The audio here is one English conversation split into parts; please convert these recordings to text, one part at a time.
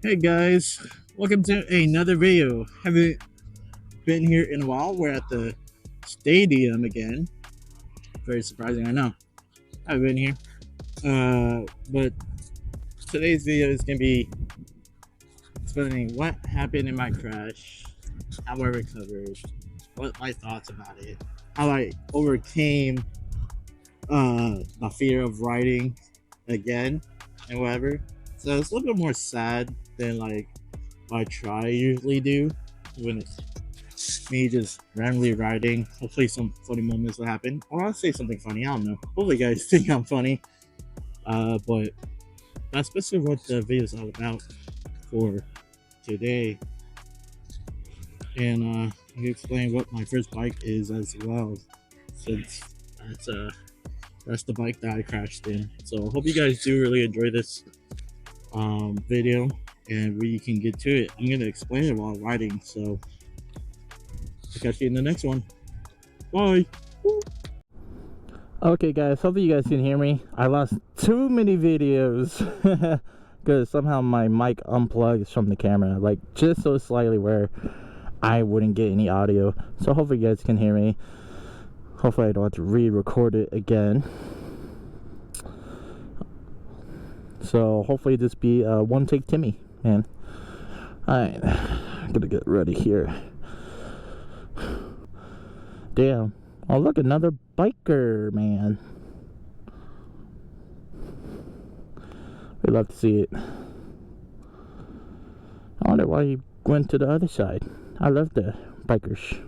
Hey guys, welcome to another video. Haven't been here in a while. We're at the stadium again. Very surprising, I know. I've been here. But today's video is gonna be explaining what happened in my crash, how I recovered, what my thoughts about it, how I overcame my fear of riding again and whatever. So it's a little bit more sad than like what I usually do when it's me just randomly riding. Hopefully some funny moments will happen. Or I'll say something funny, I don't know. Hopefully you guys think I'm funny. But that's basically what the video is all about for today. And I can explain what my first bike is as well, since that's the bike that I crashed in. So I hope you guys do really enjoy this video and we can get to it. I'm gonna explain it while riding, so I'll catch you in the next one. Bye. Okay guys, hopefully you guys can hear me. I lost too many videos because somehow my mic unplugs from the camera, like just so slightly where I wouldn't get any audio. So hopefully you guys can hear me. Hopefully I don't have to re-record it again. So hopefully this be one take Timmy, man. Alright, gotta get ready here. Damn. Oh look, another biker, man. We'd love to see it. I wonder why he went to the other side. I love the bikers.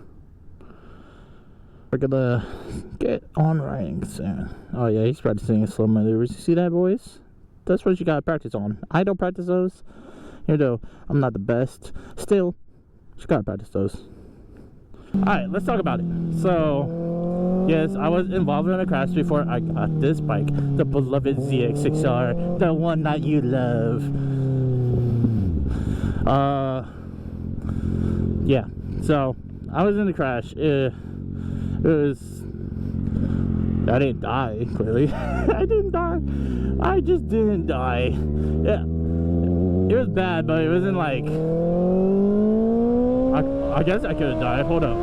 We're gonna get on riding soon. Oh yeah, he's practicing his slow maneuvers. You see that, boys? That's what you gotta practice on. I don't practice those. Even though I'm not the best, still, you gotta practice those. Alright, let's talk about it. So, yes, I was involved in a crash before I got this bike. The beloved Zx6r. The one that you love. Yeah. So, I was in the crash. It was... I didn't die, clearly. I didn't die. I just didn't die. Yeah. It was bad, but it wasn't like... I guess I could have died. Hold up.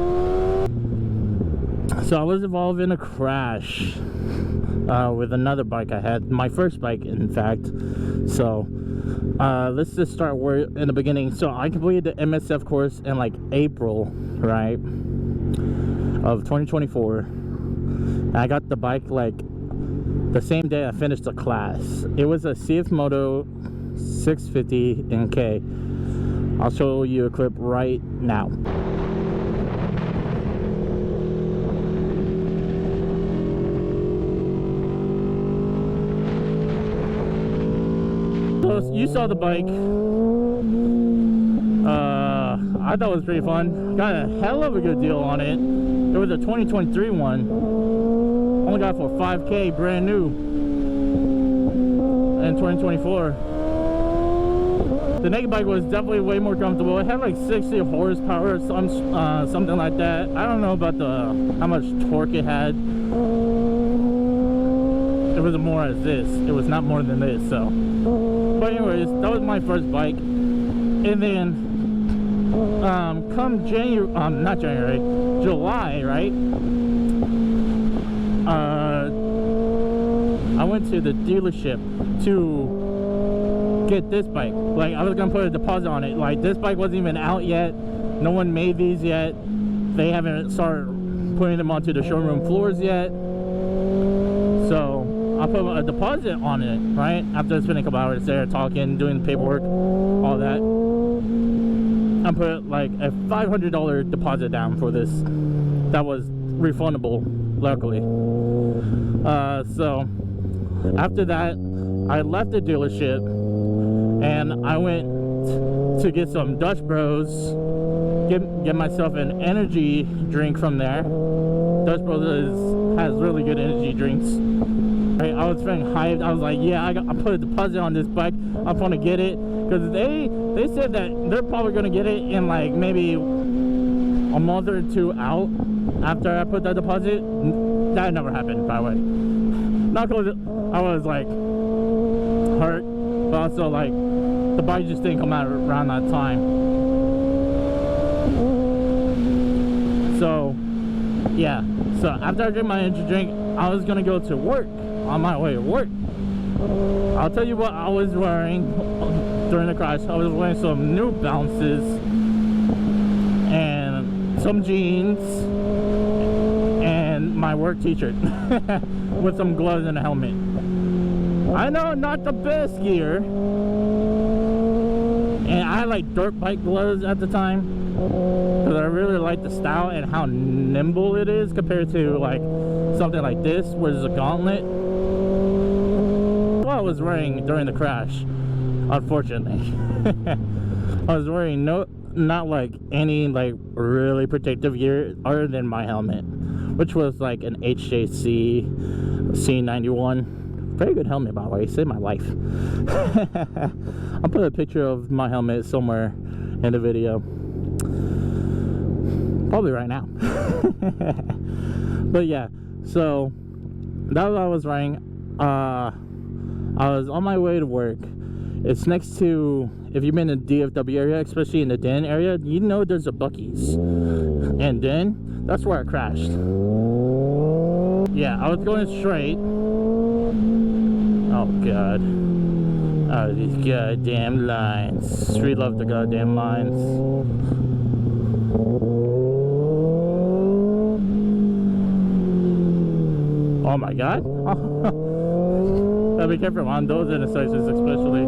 So I was involved in a crash with another bike I had. My first bike, in fact. So let's just start in the beginning. So I completed the MSF course in like April, right, of 2024. And I got the bike like the same day I finished the class. It was a CF Moto 650 NK. I'll show you a clip right now. So you saw the bike. I thought it was pretty fun. Got a hell of a good deal on it. It was a 2023 one. Only got it for 5K, brand new. In 2024. The naked bike was definitely way more comfortable. It had like 60 horsepower, something like that. I don't know about how much torque it had. It was more as this. It was not more than this. So, but anyways, that was my first bike. And then, come July, right? I went to the dealership to get this bike. Like, I was gonna put a deposit on it. Like, this bike wasn't even out yet. No one made these yet. They haven't started putting them onto the showroom floors yet. So I put a deposit on it, right? After spending a couple hours there talking, doing the paperwork, all that. I put like a $500 deposit down for this. That was refundable, luckily. So after that, I left the dealership and I went to get some Dutch Bros, get myself an energy drink from there. Dutch Bros has really good energy drinks. Right, I was feeling hyped. I was like, yeah, I put a deposit on this bike. I'm gonna get it because they said that they're probably gonna get it in like maybe a month or two out after I put that deposit. That never happened, by the way. Not because I was like hurt, but also like the bike just didn't come out around that time. So yeah, so after I drank my energy drink, I was gonna go to work. On my way to work, I'll tell you what I was wearing during the crash. I was wearing some New Balances and some jeans and my work t-shirt with some gloves and a helmet. I know, not the best gear, and I had like dirt bike gloves at the time because I really like the style and how nimble it is compared to like something like this where there's a gauntlet. What I was wearing during the crash, unfortunately. I was wearing not like any like really protective gear other than my helmet, which was like an HJC C91. Very good helmet, by the way. Saved my life. I'll put a picture of my helmet somewhere in the video, probably right now. But yeah, so that was what I was wearing. I was on my way to work. It's next to, if you've been in the DFW area, especially in the Den area, you know there's a Buc-ee's. And then that's where I crashed. Yeah, I was going straight. Oh god. Oh, these goddamn lines. We love the goddamn lines. Oh my god. Gotta be careful on those intersections, especially.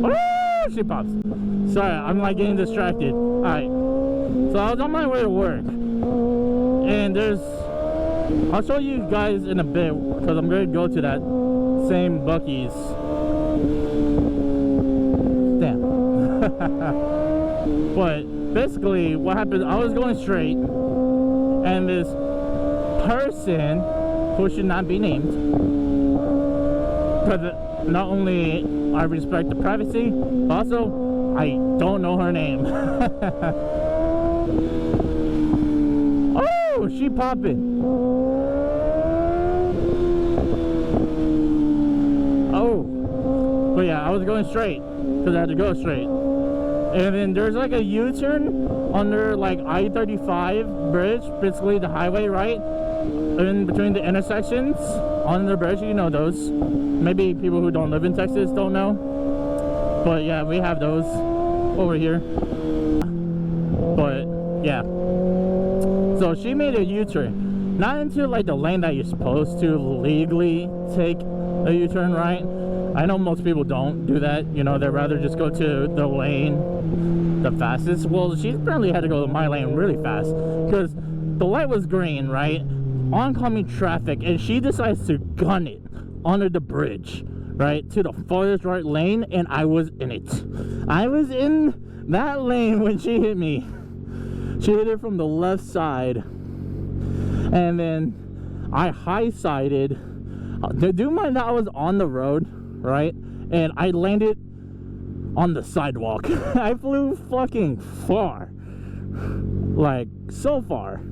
Oh, she pops. Sorry, I'm like getting distracted. Alright. So I was on my way to work. And there's, I'll show you guys in a bit because I'm going to go to that same Buc-ee's. Damn. But basically what happened, I was going straight and this person who should not be named, because not only I respect the privacy, but also I don't know her name. Oh, she popping. Oh, but yeah, I was going straight because I had to go straight, and then there's like a U-turn under like I-35 bridge, basically the highway, right? In between the intersections on the bridge, you know those. Maybe people who don't live in Texas don't know, but yeah, we have those over here. But yeah, so she made a U-turn, not into like the lane that you're supposed to legally take a U-turn, right? I know most people don't do that, you know, they'd rather just go to the lane the fastest. Well, she apparently had to go to my lane really fast because the light was green, right? Oncoming traffic, and she decides to gun it under the bridge, right, to the farthest right lane, and I was in it. I was in that lane when she hit me. She hit it from the left side, and then I high-sided. Do mind that I was on the road, right, and I landed on the sidewalk. I flew fucking far, like so far.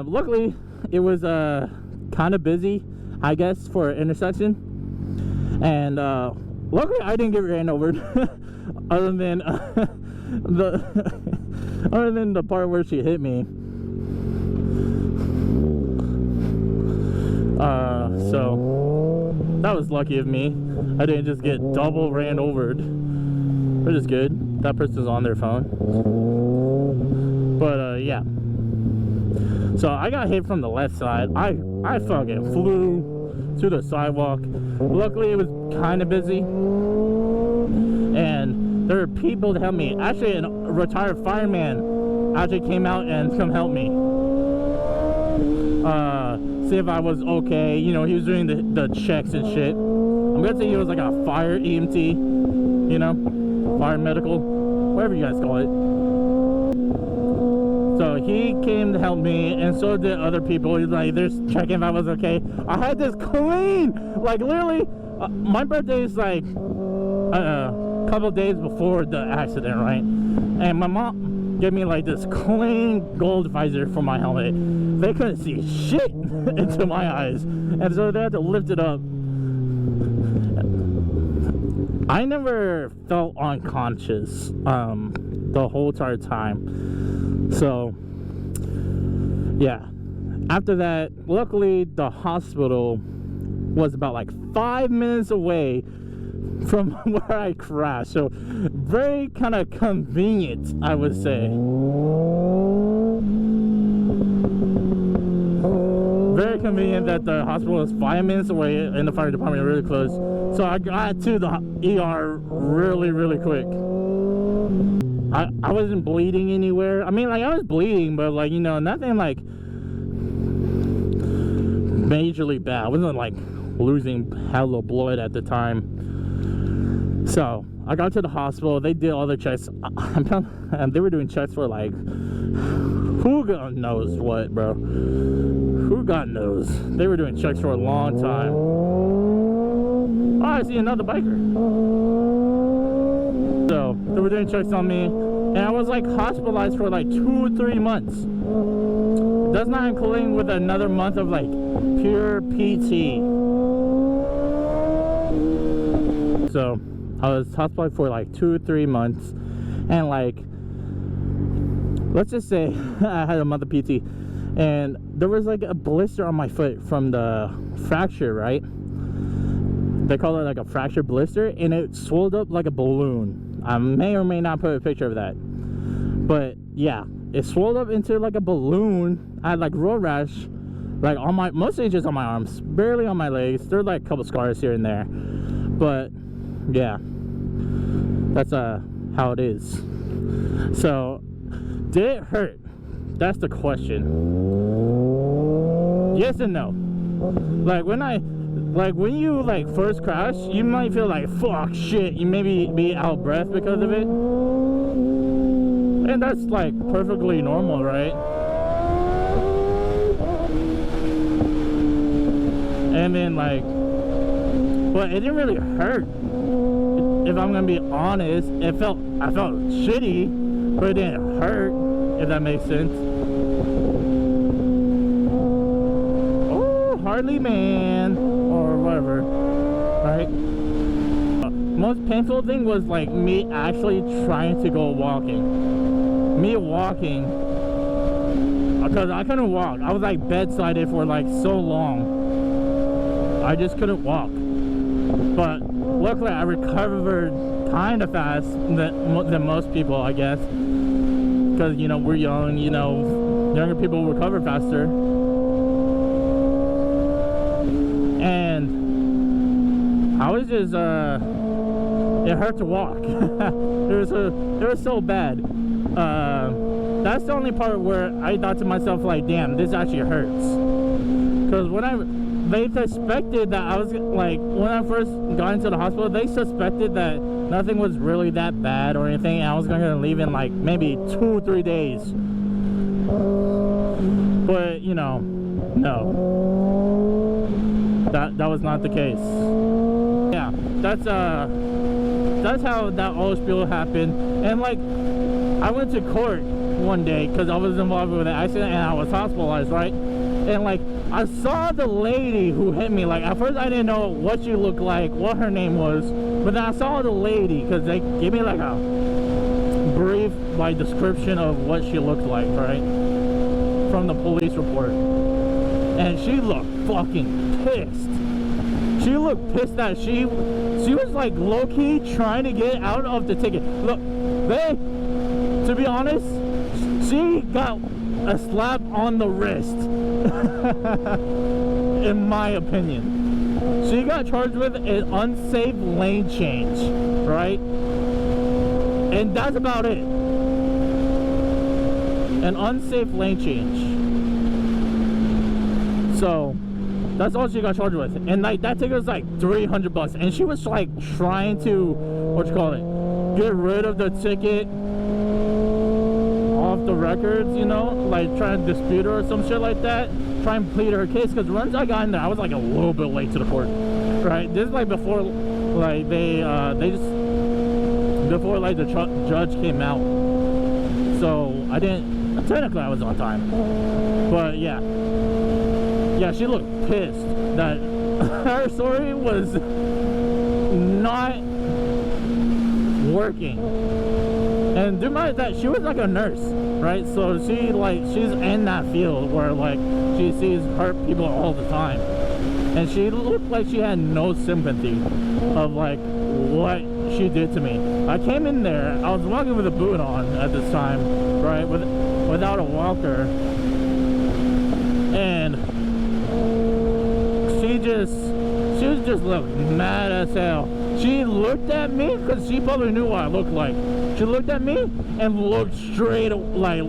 Luckily it was kind of busy, I guess, for an intersection, and luckily I didn't get ran over. other than the part where she hit me. So that was lucky of me. I didn't just get double ran over, which is good. That person's on their phone. But yeah, so I got hit from the left side. I fucking flew to the sidewalk. Luckily it was kind of busy, and there were people to help me. Actually, a retired fireman actually came out and come help me, see if I was okay. You know, he was doing the checks and shit. I'm gonna say he was like a fire EMT, you know, fire medical, whatever you guys call it. So he came to help me, and so did other people. He's like, they're checking if I was okay. I had this clean, like literally, my birthday is like a couple days before the accident, right? And my mom gave me like this clean gold visor for my helmet. They couldn't see shit into my eyes, and so they had to lift it up. I never felt unconscious the whole entire time. So yeah, after that, luckily the hospital was about like 5 minutes away from where I crashed, so very kind of convenient, I would say. Very convenient that the hospital was 5 minutes away and the fire department really close, so I got to the ER really quick. I wasn't bleeding anywhere. I mean, like, I was bleeding, but like, you know, nothing like majorly bad. I wasn't like losing hella blood at the time. So I got to the hospital. They did all the checks. They were doing checks for like who God knows what, bro. Who God knows. They were doing checks for a long time. Oh, I see another biker. So they were doing checks on me, and I was like hospitalized for like 2 or 3 months. That's not including with another month of like pure PT. So I was hospitalized for like 2 or 3 months, and like, let's just say I had a month of PT, and there was like a blister on my foot from the fracture, right? They call it like a fracture blister, and it swelled up like a balloon. I may or may not put a picture of that, but yeah, it swelled up into like a balloon. I had like road rash, like on my, mostly just on my arms, barely on my legs. There's like a couple scars here and there, but yeah, that's how it is. So did it hurt? That's the question. Yes and no. Like when you like first crash, you might feel like fuck shit, you maybe be out of breath because of it, and that's like perfectly normal, right? And then like, but it didn't really hurt. If I'm gonna be honest, I felt shitty, but it didn't hurt, if that makes sense. Oh, Harley man, or whatever, right? Most painful thing was like me actually trying to go walking. Me walking, because I couldn't walk. I was like bedsided for like so long. I just couldn't walk. But luckily I recovered kind of fast than most people, I guess, because, you know, we're young, you know, younger people recover faster. And I was just it hurt to walk. it was so bad. That's the only part where I thought to myself, like, damn, this actually hurts. Because they suspected that I was, like, when I first got into the hospital, they suspected that nothing was really that bad or anything, and I was gonna leave in like maybe 2 or 3 days. But, you know, no, that was not the case. Yeah, that's how that whole spiel happened. And like, I went to court one day because I was involved with an accident and I was hospitalized, right? And like, I saw the lady who hit me. Like, at first I didn't know what she looked like, what her name was, but then I saw the lady because they gave me like a brief like description of what she looked like, right, from the police report. And she looked fucking pissed. She looked pissed that she was like low-key trying to get out of the ticket. Look, to be honest, she got a slap on the wrist. In my opinion, she got charged with an unsafe lane change, right? And that's about it. An unsafe lane change. So that's all she got charged with. And like, that ticket was like $300, and she was like trying to, get rid of the ticket off the records, you know, like trying to dispute her or some shit like that, try and plead her case. Because once I got in there, I was like a little bit late to the court, right? This is like before like before like the judge came out, so technically I was on time. But yeah, she looked pissed that her story was not working. And do mind that she was like a nurse, right? So she's in that field where like she sees hurt people all the time, and she looked like she had no sympathy of like what she did to me. I came in there, I was walking with a boot on at this time, right, without a walker, and she was just looking mad as hell. She looked at me because she probably knew what I looked like. She looked at me and looked straight, like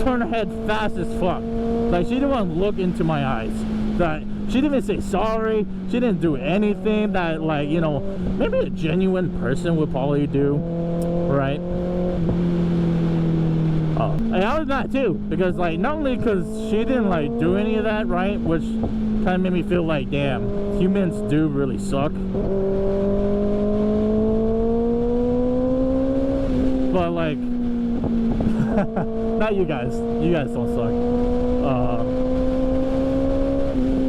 turned her head fast as fuck. Like she didn't want to look into my eyes. That she didn't even say sorry. She didn't do anything that, like, you know, maybe a genuine person would probably do, right? And I was not too, because like not only because she didn't like do any of that, right, which kind of made me feel like, damn, humans do really suck. But like, not you guys don't suck.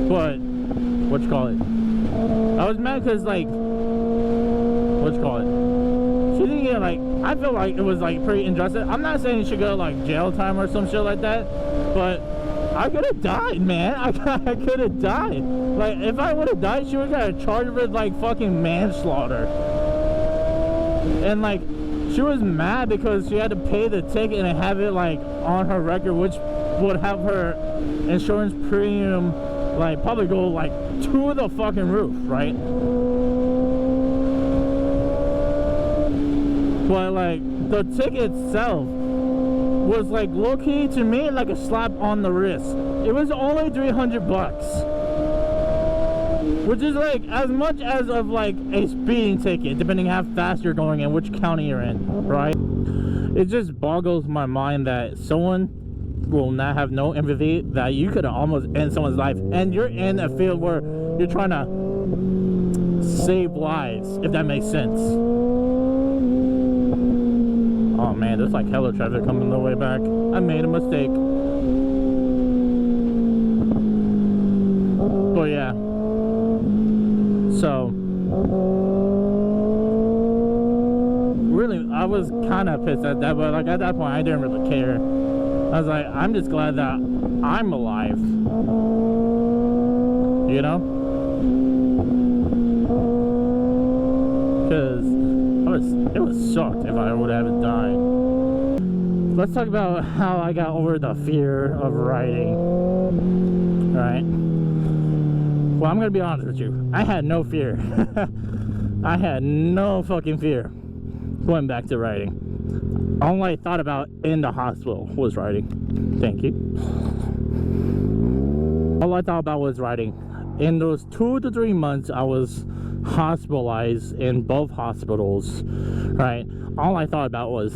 But what you call it? I was mad because like, what you call it? She didn't get like, I feel like it was like pretty injustice. I'm not saying she should go like jail time or some shit like that, but I could have died, man. I could have died. Like if I would have died, she would have got charged with like fucking manslaughter. And like, she was mad because she had to pay the ticket and have it like on her record, which would have her insurance premium like probably go like to the fucking roof, right? But like the ticket itself was like low-key to me like a slap on the wrist. It was only 300 bucks, which is like as much as of like a speeding ticket, depending how fast you're going and which county you're in, right? It just boggles my mind that someone will not have no empathy, that you could almost end someone's life, and you're in a field where you're trying to save lives, if that makes sense. Oh man, there's like hella traffic coming the way back. I made a mistake. But yeah. So really, I was kind of pissed at that, but like at that point I didn't really care. I was like, I'm just glad that I'm alive, you know, because it was sucked if I would have died. Let's talk about how I got over the fear of riding. All right. Well, I'm gonna be honest with you. I had no fear. I had no fucking fear going back to riding. All I thought about in the hospital was riding. Thank you. All I thought about was riding. In those 2 to 3 months I was hospitalized in both hospitals, right? All I thought about was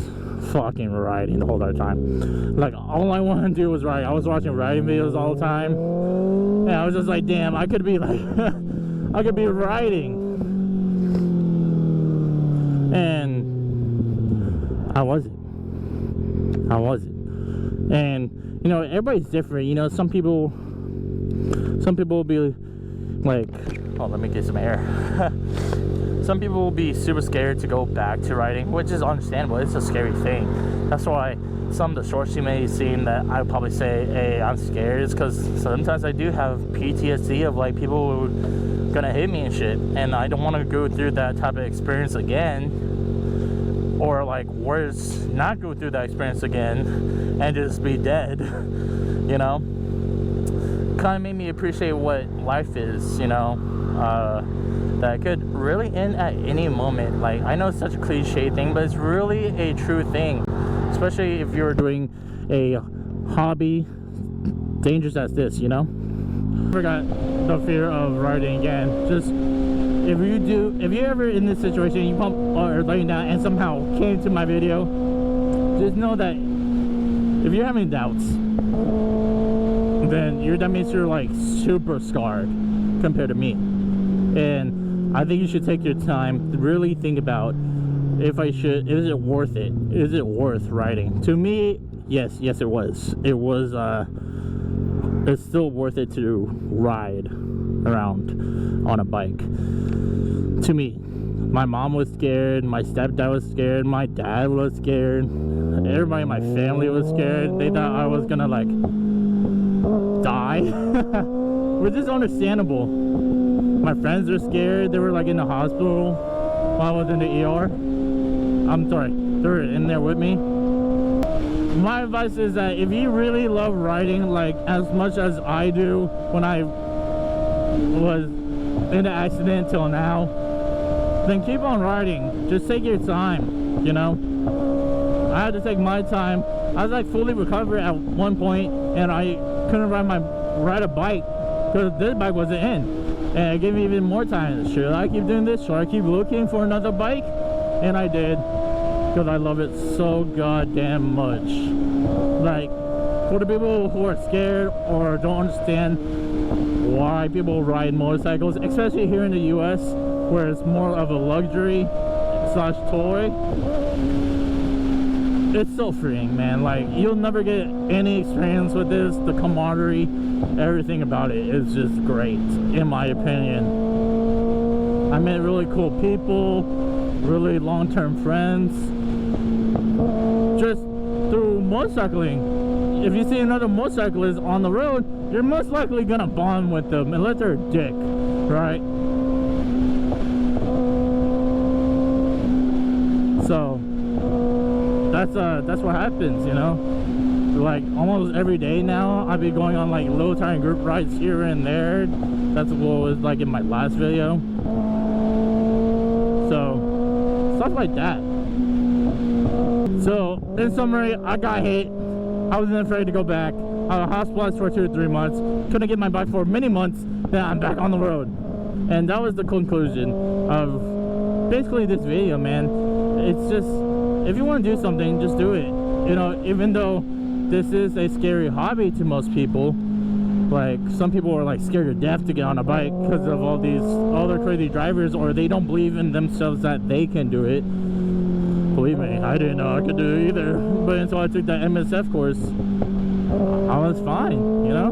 fucking riding the whole entire time. Like all I wanted to do was ride. I was watching riding videos all the time, and I was just like, damn, I could be like I could be riding. And I wasn't. And you know, everybody's different. You know, some people will be like, oh, let me get some air. Some people will be super scared to go back to riding, which is understandable. It's a scary thing. That's why some of the shorts you may see that I would probably say, hey, I'm scared, is because sometimes I do have PTSD of like people who are gonna hit me and shit, and I don't want to go through that type of experience again. Or like worse, not go through that experience again and just be dead, you know? Kind of made me appreciate what life is, you know? That could really end at any moment. Like, I know it's such a cliche thing, but it's really a true thing, especially if you're doing a hobby dangerous as this, you know? I forgot the fear of riding again. Just if you're ever in this situation, you pump or laying down and somehow came to my video, just know that if you're having doubts, then that means you're like super scarred compared to me. And I think you should take your time to really think about is it worth it? Is it worth riding? To me, yes it was. It's still worth it to ride around on a bike. To me, My mom was scared, my stepdad was scared, my dad was scared, everybody in my family was scared. They thought I was gonna like die. Which is understandable. My friends are scared. They were like in the hospital while I was in the ER. I'm sorry, they were in there with me. My advice is that if you really love riding like as much as I do when I was in the accident till now, then keep on riding. Just take your time, you know. I had to take my time. I was like fully recovered at one point, and I couldn't ride a bike because this bike wasn't in. And it gave me even more time. Should I keep doing this? Should I keep looking for another bike? And I did, because I love it so goddamn much. Like, for the people who are scared or don't understand why people ride motorcycles, especially here in the US, where it's more of a luxury slash toy, it's so freeing, man. Like, you'll never get any experience with this. The camaraderie, everything about it is just great, in my opinion. I met really cool people, really long-term friends, just through motorcycling. If you see another motorcyclist on the road, you're most likely gonna bond with them unless they're a dick, right? So that's what happens, you know. Like almost every day now, I'll be going on like low tire group rides here and there. That's what was like in my last video. So stuff like that. So in summary, I got hit. I wasn't afraid to go back. I was hospitalized for 2 or 3 months. Couldn't get my bike for many months. Then I'm back on the road. And that was the conclusion of basically this video, man. It's just, if you want to do something, just do it. You know, even though this is a scary hobby to most people, like some people are like scared to death to get on a bike because of all these other crazy drivers, or they don't believe in themselves that they can do it. Believe me, I didn't know I could do it either. But until I took that MSF course, I was fine, you know.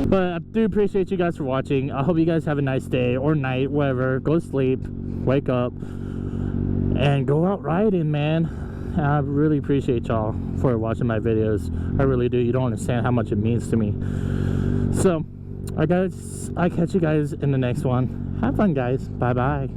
But I do appreciate you guys for watching. I hope you guys have a nice day or night, whatever. Go sleep, wake up, and go out riding, man. I really appreciate y'all for watching my videos. I really do. You don't understand how much it means to me. So, I catch you guys in the next one. Have fun, guys. Bye bye.